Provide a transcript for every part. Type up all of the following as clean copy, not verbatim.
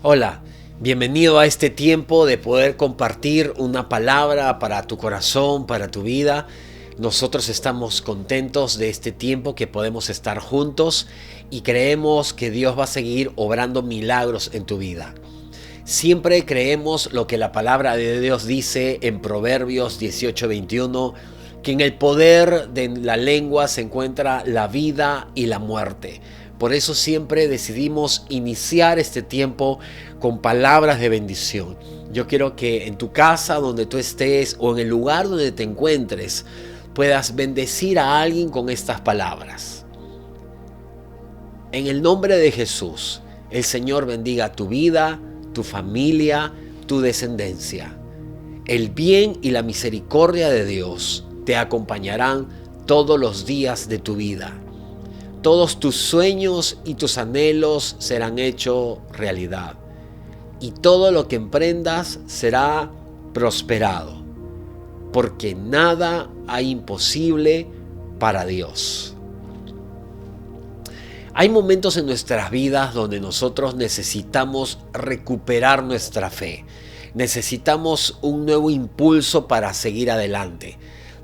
Hola, bienvenido a este tiempo de poder compartir una palabra para tu corazón, para tu vida. Nosotros estamos contentos de este tiempo que podemos estar juntos y creemos que Dios va a seguir obrando milagros en tu vida. Siempre creemos lo que la palabra de Dios dice en Proverbios 18:21, que en el poder de la lengua se encuentra la vida y la muerte. Por eso siempre decidimos iniciar este tiempo con palabras de bendición. Yo quiero que en tu casa, donde tú estés, o en el lugar donde te encuentres, puedas bendecir a alguien con estas palabras. En el nombre de Jesús, el Señor bendiga tu vida, tu familia, tu descendencia. El bien y la misericordia de Dios te acompañarán todos los días de tu vida. Todos tus sueños y tus anhelos serán hechos realidad. Y todo lo que emprendas será prosperado. Porque nada hay imposible para Dios. Hay momentos en nuestras vidas donde nosotros necesitamos recuperar nuestra fe. Necesitamos un nuevo impulso para seguir adelante.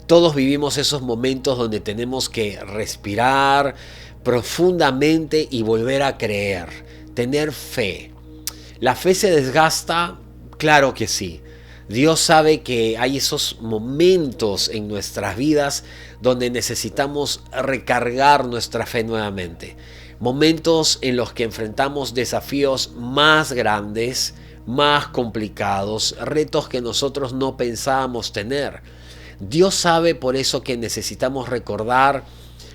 Todos vivimos esos momentos donde tenemos que respirar profundamente y volver a creer, tener fe. ¿La fe se desgasta? Claro que sí. Dios sabe que hay esos momentos en nuestras vidas donde necesitamos recargar nuestra fe nuevamente. Momentos en los que enfrentamos desafíos más grandes, más complicados, retos que nosotros no pensábamos tener. Dios sabe por eso que necesitamos recordar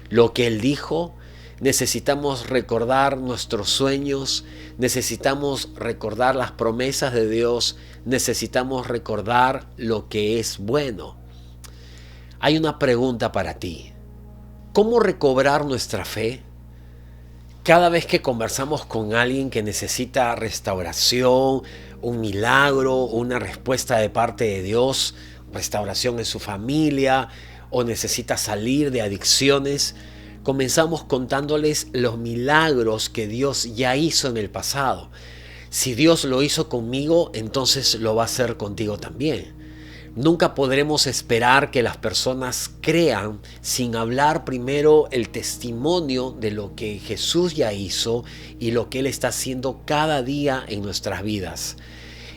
lo que Él dijo, necesitamos recordar nuestros sueños, necesitamos recordar las promesas de Dios, necesitamos recordar lo que es bueno. Hay una pregunta para ti. ¿Cómo recobrar nuestra fe? Cada vez que conversamos con alguien que necesita restauración, un milagro, una respuesta de parte de Dios, restauración en su familia o necesita salir de adicciones, comenzamos contándoles los milagros que Dios ya hizo en el pasado. Si Dios lo hizo conmigo, entonces lo va a hacer contigo también. Nunca podremos esperar que las personas crean sin hablar primero el testimonio de lo que Jesús ya hizo y lo que Él está haciendo cada día en nuestras vidas.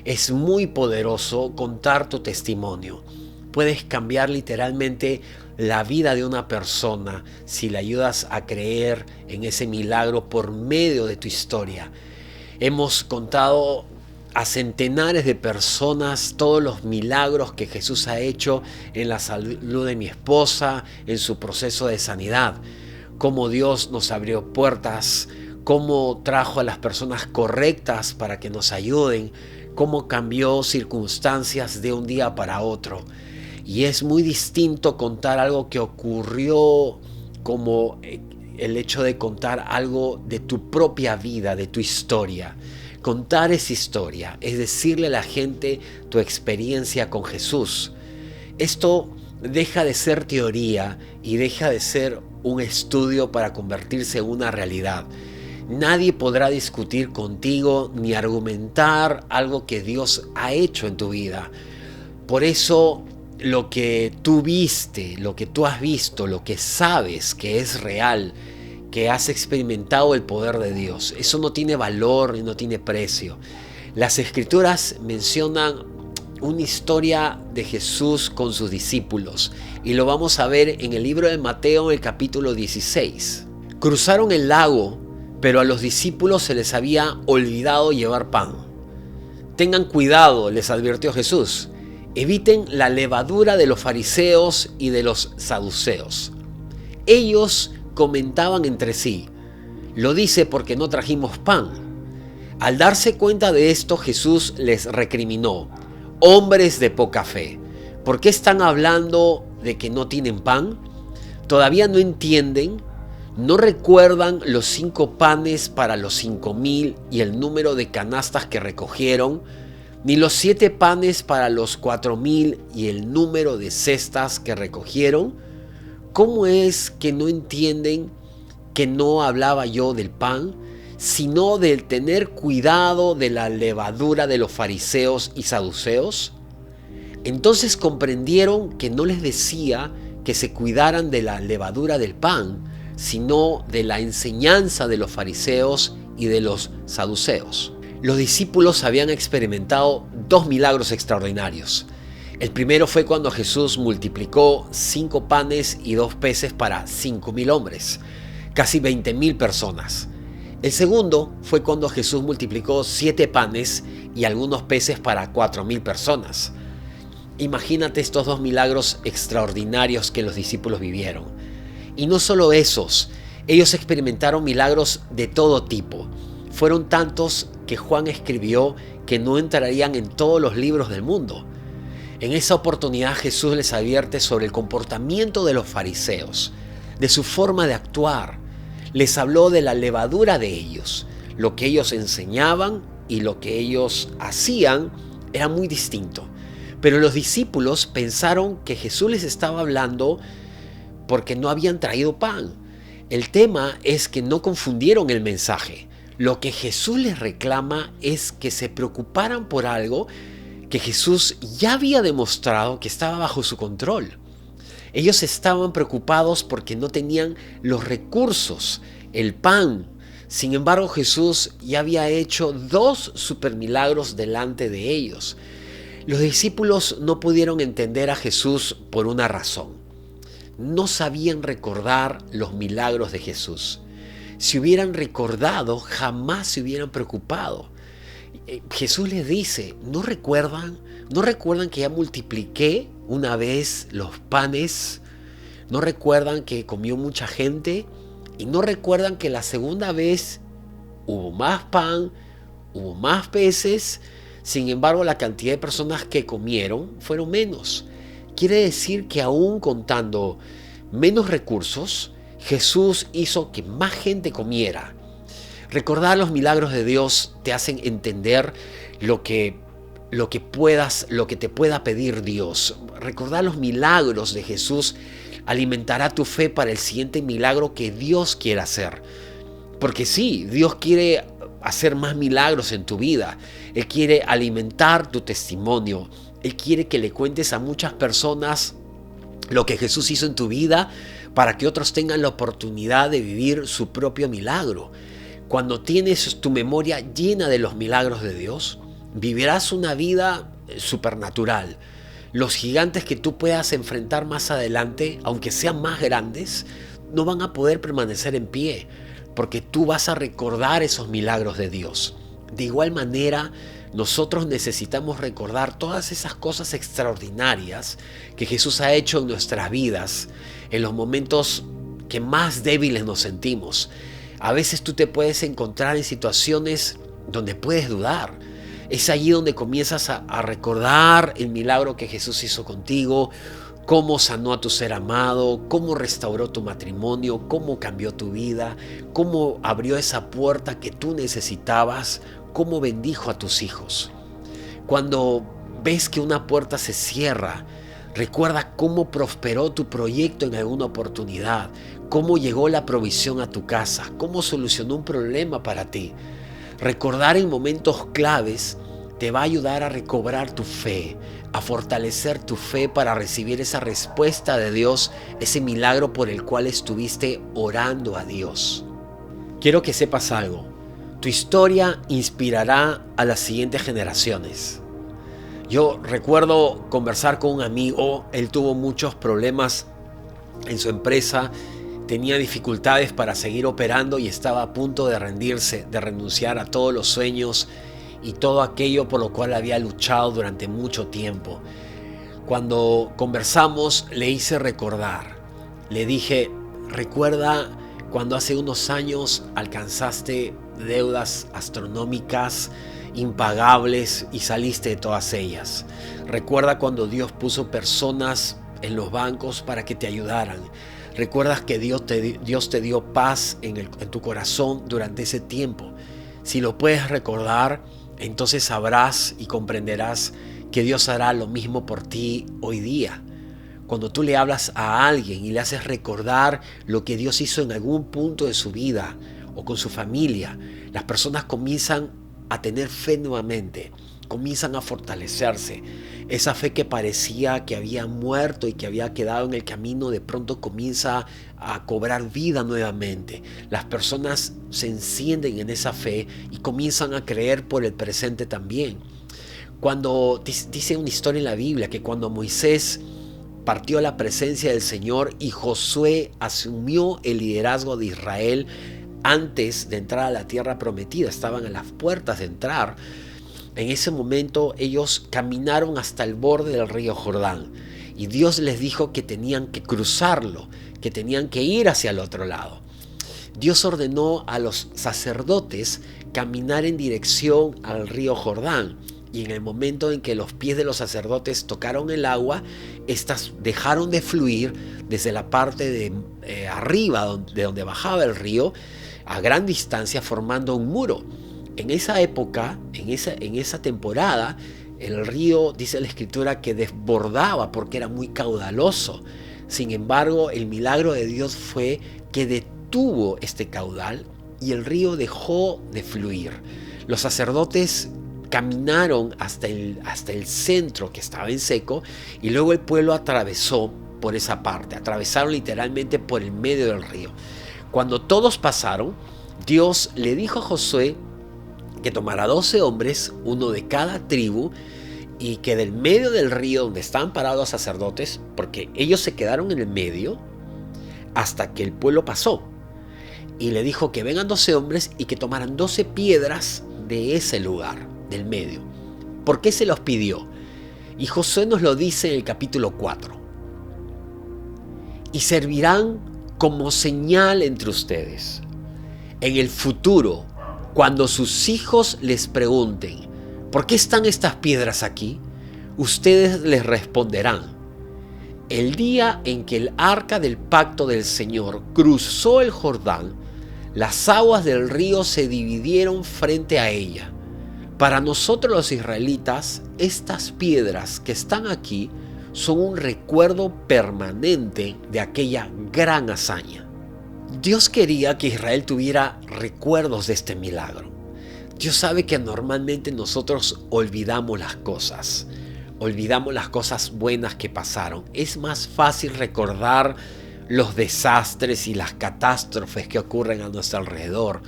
Es muy poderoso contar tu testimonio. Puedes cambiar literalmente la vida de una persona si le ayudas a creer en ese milagro por medio de tu historia. Hemos contado a centenares de personas todos los milagros que Jesús ha hecho en la salud de mi esposa, en su proceso de sanidad. Cómo Dios nos abrió puertas, cómo trajo a las personas correctas para que nos ayuden, cómo cambió circunstancias de un día para otro. Y es muy distinto contar algo que ocurrió como el hecho de contar algo de tu propia vida, de tu historia. Contar esa historia es decirle a la gente tu experiencia con Jesús. Esto deja de ser teoría y deja de ser un estudio para convertirse en una realidad. Nadie podrá discutir contigo ni argumentar algo que Dios ha hecho en tu vida. Por eso lo que tú viste, lo que tú has visto, lo que sabes que es real, que has experimentado el poder de Dios, eso no tiene valor y no tiene precio. Las Escrituras mencionan una historia de Jesús con sus discípulos y lo vamos a ver en el libro de Mateo, en el capítulo 16. Cruzaron el lago, pero a los discípulos se les había olvidado llevar pan. Tengan cuidado, les advirtió Jesús. Eviten la levadura de los fariseos y de los saduceos. Ellos comentaban entre sí, lo dice porque no trajimos pan. Al darse cuenta de esto, Jesús les recriminó, hombres de poca fe, ¿por qué están hablando de que no tienen pan? ¿Todavía no entienden? ¿No recuerdan los 5 panes para los 5,000 y el número de canastas que recogieron? ¿Ni los 7 panes para los 4,000 y el número de cestas que recogieron? ¿Cómo es que no entienden que no hablaba yo del pan, sino del tener cuidado de la levadura de los fariseos y saduceos? Entonces comprendieron que no les decía que se cuidaran de la levadura del pan, sino de la enseñanza de los fariseos y de los saduceos. Los discípulos habían experimentado 2 milagros extraordinarios. El primero fue cuando Jesús multiplicó 5 panes y 2 peces para 5,000 hombres, casi 20,000 personas. El segundo fue cuando Jesús multiplicó 7 panes y algunos peces para 4,000 personas. Imagínate estos 2 milagros extraordinarios que los discípulos vivieron. Y no solo esos, ellos experimentaron milagros de todo tipo. Fueron tantos que Juan escribió que no entrarían en todos los libros del mundo. En esa oportunidad Jesús les advierte sobre el comportamiento de los fariseos, de su forma de actuar. Les habló de la levadura de ellos. Lo que ellos enseñaban y lo que ellos hacían era muy distinto. Pero los discípulos pensaron que Jesús les estaba hablando porque no habían traído pan. El tema es que no confundieron el mensaje. Lo que Jesús les reclama es que se preocuparan por algo que Jesús ya había demostrado que estaba bajo su control. Ellos estaban preocupados porque no tenían los recursos, el pan. Sin embargo, Jesús ya había hecho 2 supermilagros delante de ellos. Los discípulos no pudieron entender a Jesús por una razón. No sabían recordar los milagros de Jesús. Si hubieran recordado, jamás se hubieran preocupado. Jesús les dice, ¿no recuerdan? ¿No recuerdan que ya multipliqué una vez los panes? ¿No recuerdan que comió mucha gente? ¿Y no recuerdan que la segunda vez hubo más pan, hubo más peces? Sin embargo, la cantidad de personas que comieron fueron menos. Quiere decir que aún contando menos recursos, Jesús hizo que más gente comiera. Recordar los milagros de Dios te hacen entender lo que te pueda pedir Dios. Recordar los milagros de Jesús alimentará tu fe para el siguiente milagro que Dios quiere hacer. Porque sí, Dios quiere hacer más milagros en tu vida. Él quiere alimentar tu testimonio. Él quiere que le cuentes a muchas personas lo que Jesús hizo en tu vida para que otros tengan la oportunidad de vivir su propio milagro. Cuando tienes tu memoria llena de los milagros de Dios, vivirás una vida supernatural. Los gigantes que tú puedas enfrentar más adelante, aunque sean más grandes, no van a poder permanecer en pie, porque tú vas a recordar esos milagros de Dios. De igual manera, nosotros necesitamos recordar todas esas cosas extraordinarias que Jesús ha hecho en nuestras vidas, en los momentos que más débiles nos sentimos. A veces tú te puedes encontrar en situaciones donde puedes dudar. Es allí donde comienzas a recordar el milagro que Jesús hizo contigo, cómo sanó a tu ser amado, cómo restauró tu matrimonio, cómo cambió tu vida, cómo abrió esa puerta que tú necesitabas, cómo bendijo a tus hijos. Cuando ves que una puerta se cierra, recuerda cómo prosperó tu proyecto en alguna oportunidad, cómo llegó la provisión a tu casa, cómo solucionó un problema para ti. Recordar en momentos claves te va a ayudar a recobrar tu fe, a fortalecer tu fe para recibir esa respuesta de Dios, ese milagro por el cual estuviste orando a Dios. Quiero que sepas algo. Tu historia inspirará a las siguientes generaciones. Yo recuerdo conversar con un amigo, él tuvo muchos problemas en su empresa, tenía dificultades para seguir operando y estaba a punto de rendirse, de renunciar a todos los sueños y todo aquello por lo cual había luchado durante mucho tiempo. Cuando conversamos le hice recordar, le dije, recuerda cuando hace unos años alcanzaste deudas astronómicas, impagables y saliste de todas ellas. Recuerda cuando Dios puso personas en los bancos para que te ayudaran. Recuerdas que Dios te dio paz en tu corazón durante ese tiempo. Si lo puedes recordar, entonces sabrás y comprenderás que Dios hará lo mismo por ti hoy día. Cuando tú le hablas a alguien y le haces recordar lo que Dios hizo en algún punto de su vida o con su familia, Las personas comienzan a tener fe nuevamente, comienzan a fortalecerse. Esa fe que parecía que había muerto y que había quedado en el camino, de pronto comienza a cobrar vida nuevamente. Las personas se encienden en esa fe y comienzan a creer por el presente también. Cuando dice una historia en la Biblia que cuando Moisés partió a la presencia del Señor y Josué asumió el liderazgo de Israel antes de entrar a la tierra prometida, estaban a las puertas de entrar. En ese momento ellos caminaron hasta el borde del río Jordán y Dios les dijo que tenían que cruzarlo, que tenían que ir hacia el otro lado. Dios ordenó a los sacerdotes caminar en dirección al río Jordán, y en el momento en que los pies de los sacerdotes tocaron el agua, éstas dejaron de fluir desde la parte de arriba, de donde bajaba el río, a gran distancia, formando un muro. En esa época, en esa temporada, el río, dice la escritura, que desbordaba porque era muy caudaloso. Sin embargo, el milagro de Dios fue que detuvo este caudal y el río dejó de fluir. Los sacerdotes caminaron hasta el centro, que estaba en seco, y luego el pueblo atravesó por esa parte. Atravesaron literalmente por el medio del río. Cuando todos pasaron, Dios le dijo a Josué que tomara 12 hombres, uno de cada tribu, y que del medio del río donde estaban parados los sacerdotes, porque ellos se quedaron en el medio hasta que el pueblo pasó, y le dijo que vengan 12 hombres y que tomaran 12 piedras de ese lugar, del medio. ¿Por qué se los pidió? Y Josué nos lo dice en el capítulo 4. Y servirán como señal entre ustedes. En el futuro, cuando sus hijos les pregunten, ¿por qué están estas piedras aquí? Ustedes les responderán, el día en que el arca del pacto del Señor cruzó el Jordán, las aguas del río se dividieron frente a ella. Para nosotros los israelitas, estas piedras que están aquí son un recuerdo permanente de aquella gran hazaña. Dios quería que Israel tuviera recuerdos de este milagro. Dios sabe que normalmente nosotros olvidamos las cosas buenas que pasaron. Es más fácil recordar los desastres y las catástrofes que ocurren a nuestro alrededor.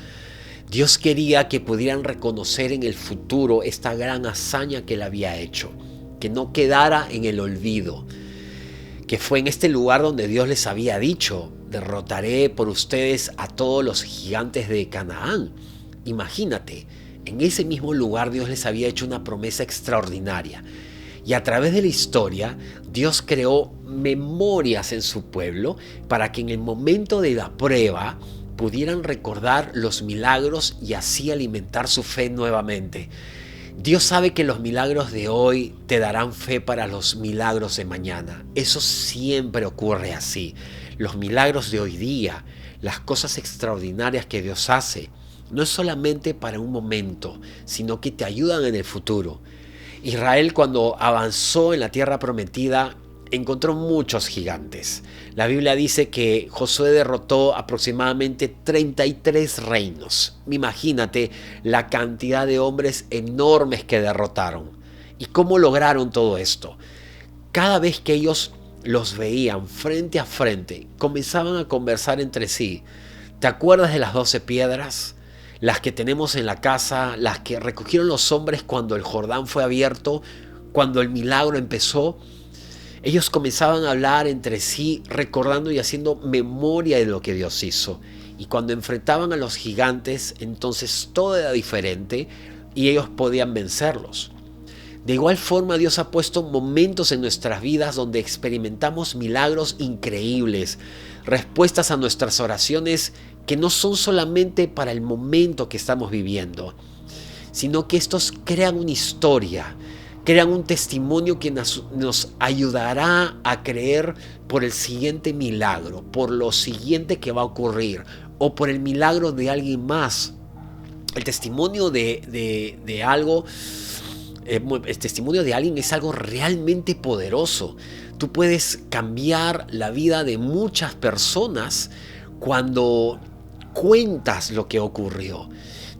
Dios quería que pudieran reconocer en el futuro esta gran hazaña que Él había hecho, que no quedara en el olvido, que fue en este lugar donde Dios les había dicho, derrotaré por ustedes a todos los gigantes de Canaán. Imagínate, en ese mismo lugar Dios les había hecho una promesa extraordinaria. Y a través de la historia, Dios creó memorias en su pueblo para que en el momento de la prueba pudieran recordar los milagros y así alimentar su fe nuevamente. Dios sabe que los milagros de hoy te darán fe para los milagros de mañana. Eso siempre ocurre así. Los milagros de hoy día, las cosas extraordinarias que Dios hace, no es solamente para un momento, sino que te ayudan en el futuro. Israel, cuando avanzó en la tierra prometida, encontró muchos gigantes. La Biblia dice que Josué derrotó aproximadamente 33 reinos. Imagínate la cantidad de hombres enormes que derrotaron. ¿Y cómo lograron todo esto? Cada vez que ellos los veían frente a frente, comenzaban a conversar entre sí. ¿Te acuerdas de las 12 piedras? Las que tenemos en la casa, las que recogieron los hombres cuando el Jordán fue abierto, cuando el milagro empezó. Ellos comenzaban a hablar entre sí, recordando y haciendo memoria de lo que Dios hizo. Y cuando enfrentaban a los gigantes, entonces todo era diferente y ellos podían vencerlos. De igual forma, Dios ha puesto momentos en nuestras vidas donde experimentamos milagros increíbles, respuestas a nuestras oraciones que no son solamente para el momento que estamos viviendo, sino que estos crean una historia, crean un testimonio que nos ayudará a creer por el siguiente milagro, por lo siguiente que va a ocurrir, o por el milagro de alguien más. El testimonio de algo, el testimonio de alguien es algo realmente poderoso. Tú puedes cambiar la vida de muchas personas cuando cuentas lo que ocurrió.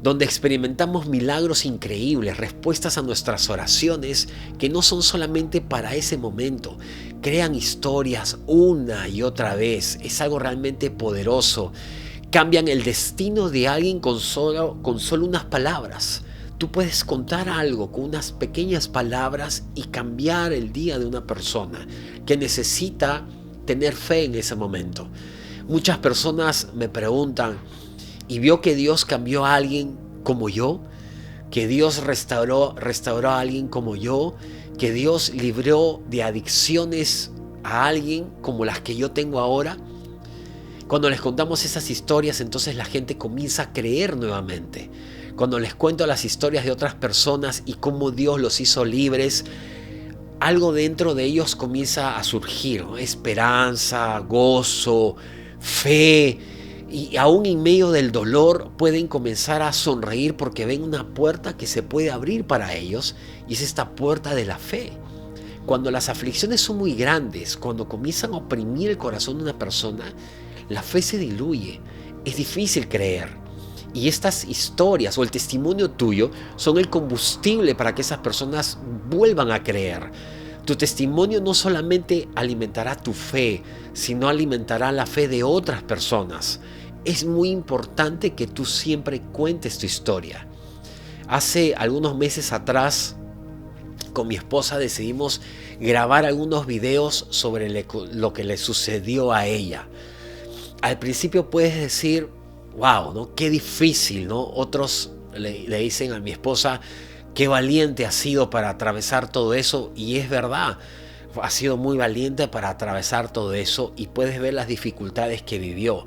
donde experimentamos milagros increíbles, respuestas a nuestras oraciones que no son solamente para ese momento, crean historias una y otra vez. Es algo realmente poderoso. Cambian el destino de alguien con solo unas palabras. Tú puedes contar algo con unas pequeñas palabras y cambiar el día de una persona que necesita tener fe en ese momento. Muchas personas me preguntan, ¿y vio que Dios cambió a alguien como yo? ¿Que Dios restauró a alguien como yo? ¿Que Dios libró de adicciones a alguien como las que yo tengo ahora? Cuando les contamos esas historias, entonces la gente comienza a creer nuevamente. Cuando les cuento las historias de otras personas y cómo Dios los hizo libres, algo dentro de ellos comienza a surgir, ¿no? Esperanza, gozo, fe, y aún en medio del dolor pueden comenzar a sonreír porque ven una puerta que se puede abrir para ellos, y es esta puerta de la fe. Cuando las aflicciones son muy grandes, cuando comienzan a oprimir el corazón de una persona, la fe se diluye, es difícil creer. Y estas historias o el testimonio tuyo son el combustible para que esas personas vuelvan a creer. Tu testimonio no solamente alimentará tu fe, sino alimentará la fe de otras personas. Es muy importante que tú siempre cuentes tu historia. Hace algunos meses atrás, con mi esposa decidimos grabar algunos videos sobre lo que le sucedió a ella. Al principio puedes decir, wow, ¿no? Qué difícil, ¿no? Otros le dicen a mi esposa, qué valiente ha sido para atravesar todo eso, y es verdad, ha sido muy valiente para atravesar todo eso, y puedes ver las dificultades que vivió.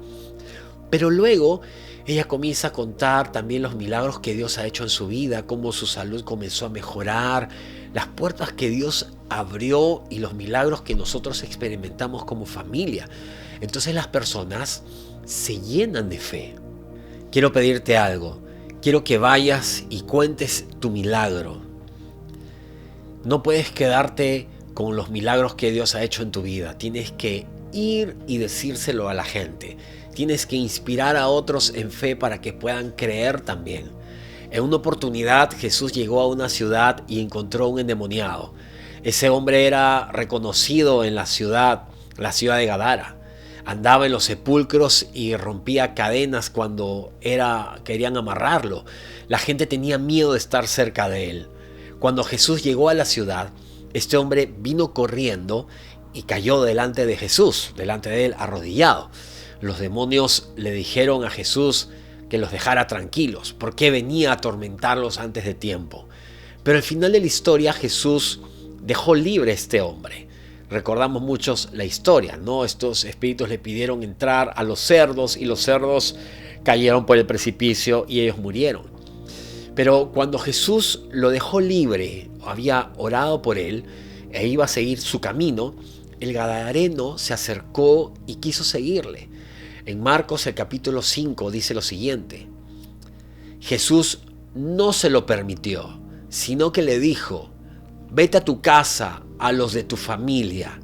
Pero luego ella comienza a contar también los milagros que Dios ha hecho en su vida, cómo su salud comenzó a mejorar, las puertas que Dios abrió y los milagros que nosotros experimentamos como familia. Entonces las personas se llenan de fe. Quiero pedirte algo. Quiero que vayas y cuentes tu milagro. No puedes quedarte con los milagros que Dios ha hecho en tu vida. Tienes que ir y decírselo a la gente. Tienes que inspirar a otros en fe para que puedan creer también. En una oportunidad Jesús llegó a una ciudad y encontró un endemoniado. Ese hombre era reconocido en la ciudad de Gadara. Andaba en los sepulcros y rompía cadenas cuando querían amarrarlo. La gente tenía miedo de estar cerca de él. Cuando Jesús llegó a la ciudad, este hombre vino corriendo y cayó delante de Jesús, delante de él arrodillado. Los demonios le dijeron a Jesús que los dejara tranquilos, porque venía a atormentarlos antes de tiempo. Pero al final de la historia Jesús dejó libre a este hombre. Recordamos muchos la historia, ¿no? Estos espíritus le pidieron entrar a los cerdos y los cerdos cayeron por el precipicio y ellos murieron. Pero cuando Jesús lo dejó libre, había orado por él e iba a seguir su camino, el gadareno se acercó y quiso seguirle. En Marcos el capítulo 5 dice lo siguiente: Jesús no se lo permitió, sino que le dijo: vete a tu casa, a los de tu familia,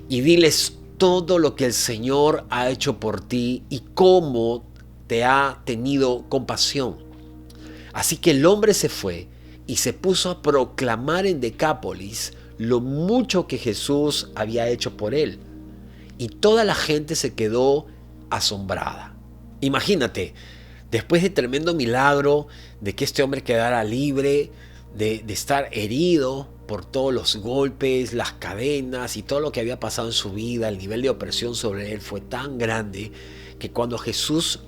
y diles todo lo que el Señor ha hecho por ti y cómo te ha tenido compasión. Así que el hombre se fue y se puso a proclamar en Decápolis lo mucho que Jesús había hecho por él. Y toda la gente se quedó asombrada. Imagínate, después de tremendo milagro, de que este hombre quedara libre, de estar herido por todos los golpes, las cadenas y todo lo que había pasado en su vida, el nivel de opresión sobre él fue tan grande que cuando Jesús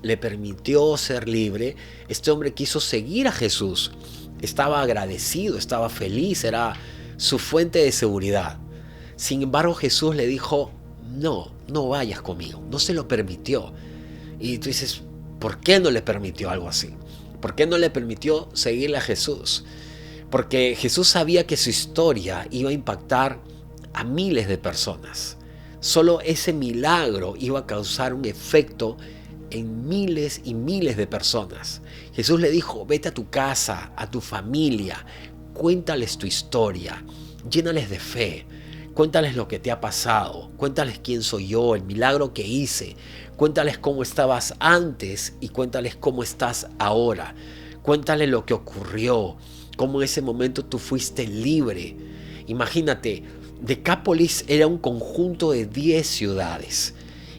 le permitió ser libre, este hombre quiso seguir a Jesús. Estaba agradecido, estaba feliz, era su fuente de seguridad. Sin embargo, Jesús le dijo: no vayas conmigo, no se lo permitió. Y tú dices, ¿por qué no le permitió algo así? ¿Por qué no le permitió seguirle a Jesús? Porque Jesús sabía que su historia iba a impactar a miles de personas. Solo ese milagro iba a causar un efecto en miles y miles de personas. Jesús le dijo: vete a tu casa, a tu familia, cuéntales tu historia, llénales de fe, Cuéntales lo que te ha pasado, cuéntales quién soy yo, el milagro que hice, cuéntales cómo estabas antes y cuéntales cómo estás ahora. Cuéntales lo que ocurrió, cómo en ese momento tú fuiste libre. Imagínate, Decápolis era un conjunto de 10 ciudades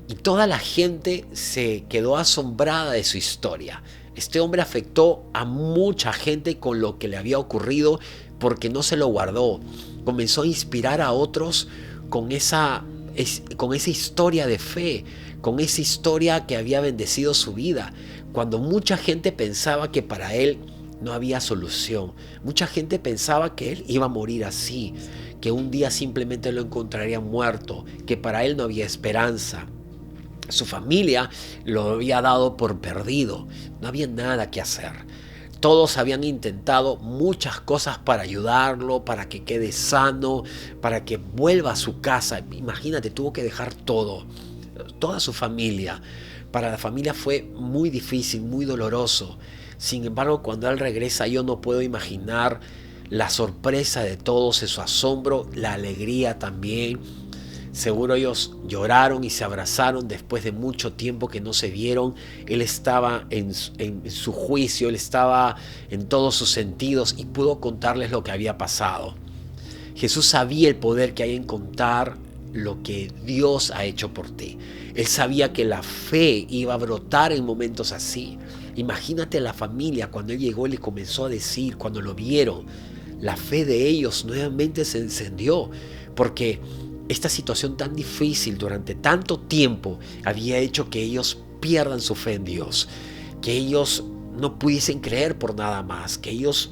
y toda la gente se quedó asombrada de su historia. Este hombre afectó a mucha gente con lo que le había ocurrido porque no se lo guardó. Comenzó a inspirar a otros con esa historia de fe, con esa historia que había bendecido su vida, cuando mucha gente pensaba que para él no había solución. Mucha gente pensaba que él iba a morir así, que un día simplemente lo encontraría muerto, que para él no había esperanza. Su familia lo había dado por perdido, no había nada que hacer. Todos habían intentado muchas cosas para ayudarlo, para que quede sano, para que vuelva a su casa. Imagínate, tuvo que dejar todo, toda su familia. Para la familia fue muy difícil, muy doloroso. Sin embargo, cuando él regresa, yo no puedo imaginar la sorpresa de todos, su asombro, la alegría también. Seguro ellos lloraron y se abrazaron después de mucho tiempo que no se vieron. Él estaba en su juicio, él estaba en todos sus sentidos y pudo contarles lo que había pasado. Jesús sabía el poder que hay en contar lo que Dios ha hecho por ti. Él sabía que la fe iba a brotar en momentos así. Imagínate la familia cuando él llegó y le comenzó a decir, cuando lo vieron, la fe de ellos nuevamente se encendió porque esta situación tan difícil durante tanto tiempo había hecho que ellos pierdan su fe en Dios, que ellos no pudiesen creer por nada más, que ellos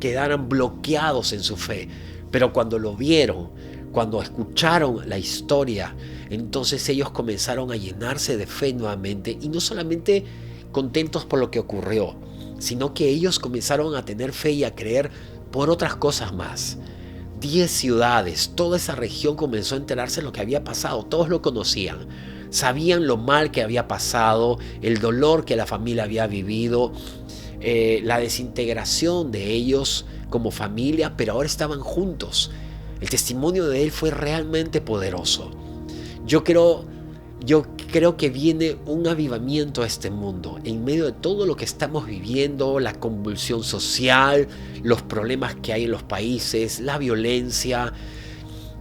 quedaran bloqueados en su fe. Pero cuando lo vieron, cuando escucharon la historia, entonces ellos comenzaron a llenarse de fe nuevamente y no solamente contentos por lo que ocurrió, sino que ellos comenzaron a tener fe y a creer por otras cosas más. 10 ciudades, toda esa región comenzó a enterarse de lo que había pasado, todos lo conocían, sabían lo mal que había pasado, el dolor que la familia había vivido, la desintegración de ellos como familia, pero ahora estaban juntos. El testimonio de él fue realmente poderoso. Yo creo que viene un avivamiento a este mundo en medio de todo lo que estamos viviendo, la convulsión social, los problemas que hay en los países, la violencia.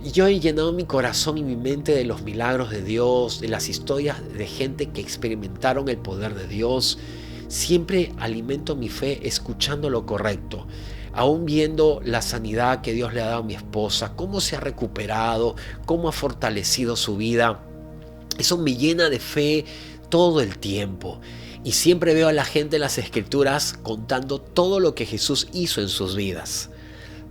Y yo he llenado mi corazón y mi mente de los milagros de Dios, de las historias de gente que experimentaron el poder de Dios. Siempre alimento mi fe escuchando lo correcto, aún viendo la sanidad que Dios le ha dado a mi esposa, cómo se ha recuperado, cómo ha fortalecido su vida. Eso me llena de fe todo el tiempo. Y siempre veo a la gente en las Escrituras contando todo lo que Jesús hizo en sus vidas.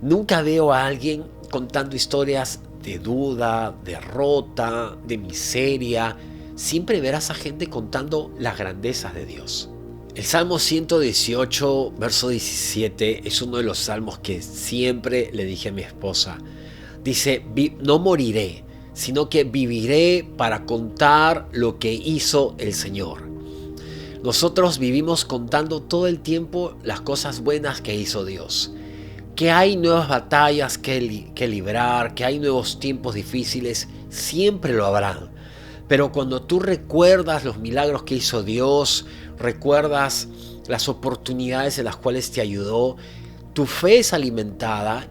Nunca veo a alguien contando historias de duda, derrota, de miseria. Siempre verás a gente contando las grandezas de Dios. El Salmo 118, verso 17, es uno de los salmos que siempre le dije a mi esposa. Dice, no moriré, sino que viviré para contar lo que hizo el Señor. Nosotros vivimos contando todo el tiempo las cosas buenas que hizo Dios. Que hay nuevas batallas que librar, que hay nuevos tiempos difíciles, siempre lo habrán. Pero cuando tú recuerdas los milagros que hizo Dios, recuerdas las oportunidades en las cuales te ayudó, tu fe es alimentada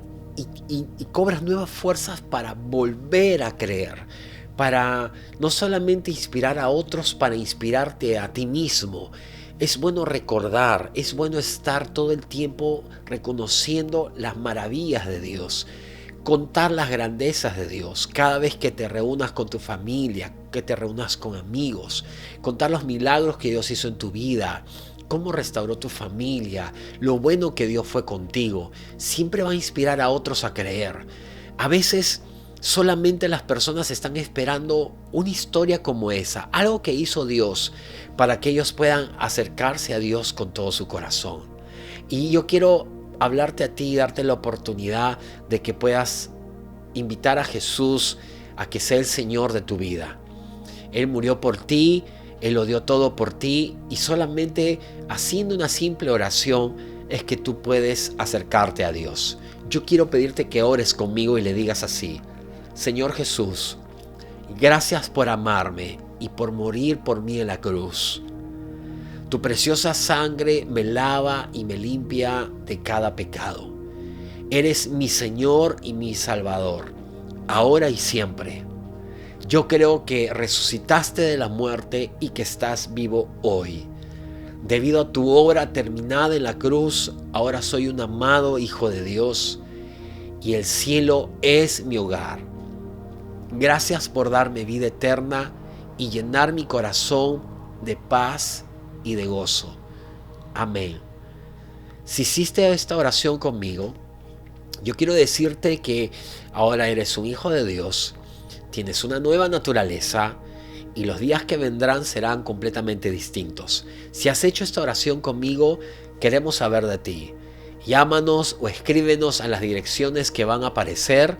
y cobras nuevas fuerzas para volver a creer, para no solamente inspirar a otros, para inspirarte a ti mismo. Es bueno recordar, es bueno estar todo el tiempo reconociendo las maravillas de Dios, contar las grandezas de Dios, cada vez que te reúnas con tu familia, que te reúnas con amigos, contar los milagros que Dios hizo en tu vida, cómo restauró tu familia, lo bueno que Dios fue contigo. Siempre va a inspirar a otros a creer. A veces solamente las personas están esperando una historia como esa, algo que hizo Dios, para que ellos puedan acercarse a Dios con todo su corazón. Y yo quiero hablarte a ti y darte la oportunidad de que puedas invitar a Jesús a que sea el Señor de tu vida. Él murió por ti, Él lo dio todo por ti y solamente haciendo una simple oración es que tú puedes acercarte a Dios. Yo quiero pedirte que ores conmigo y le digas así: Señor Jesús, gracias por amarme y por morir por mí en la cruz. Tu preciosa sangre me lava y me limpia de cada pecado. Eres mi Señor y mi Salvador, ahora y siempre. Yo creo que resucitaste de la muerte y que estás vivo hoy. Debido a tu obra terminada en la cruz, ahora soy un amado hijo de Dios y el cielo es mi hogar. Gracias por darme vida eterna y llenar mi corazón de paz y de gozo. Amén. Si hiciste esta oración conmigo, yo quiero decirte que ahora eres un hijo de Dios, tienes una nueva naturaleza y los días que vendrán serán completamente distintos. Si has hecho esta oración conmigo, queremos saber de ti. Llámanos o escríbenos a las direcciones que van a aparecer.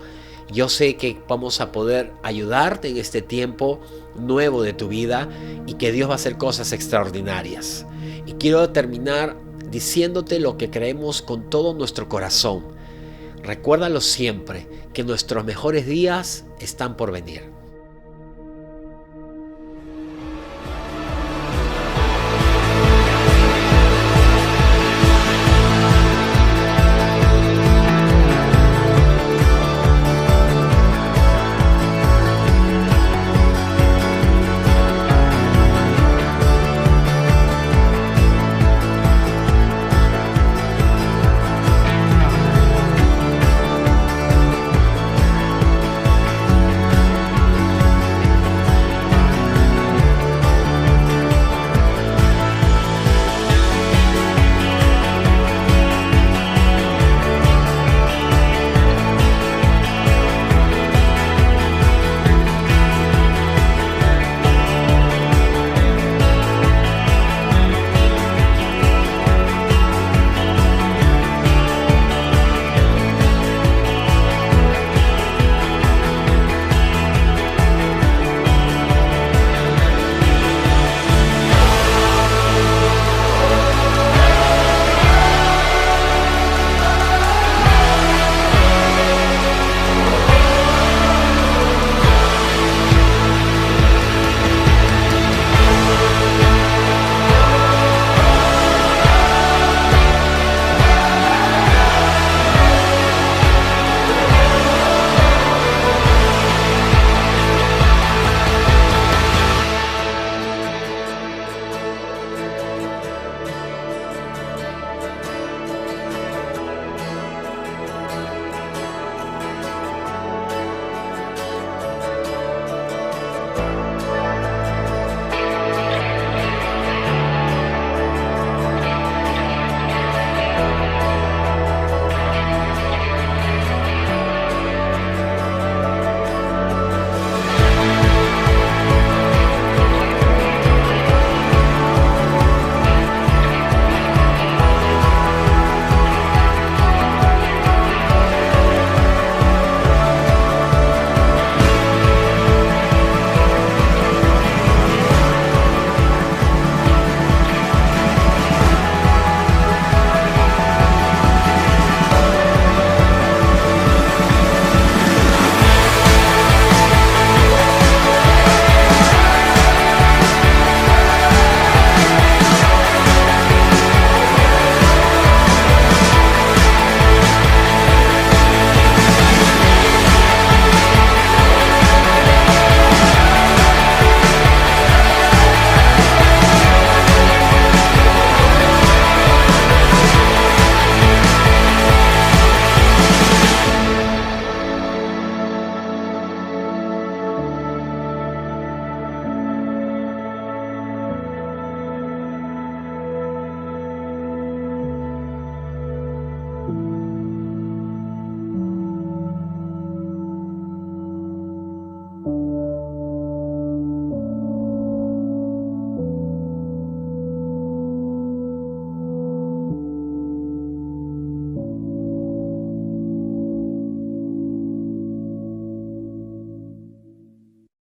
Yo sé que vamos a poder ayudarte en este tiempo nuevo de tu vida y que Dios va a hacer cosas extraordinarias. Y quiero terminar diciéndote lo que creemos con todo nuestro corazón. Recuérdalo siempre, que nuestros mejores días están por venir.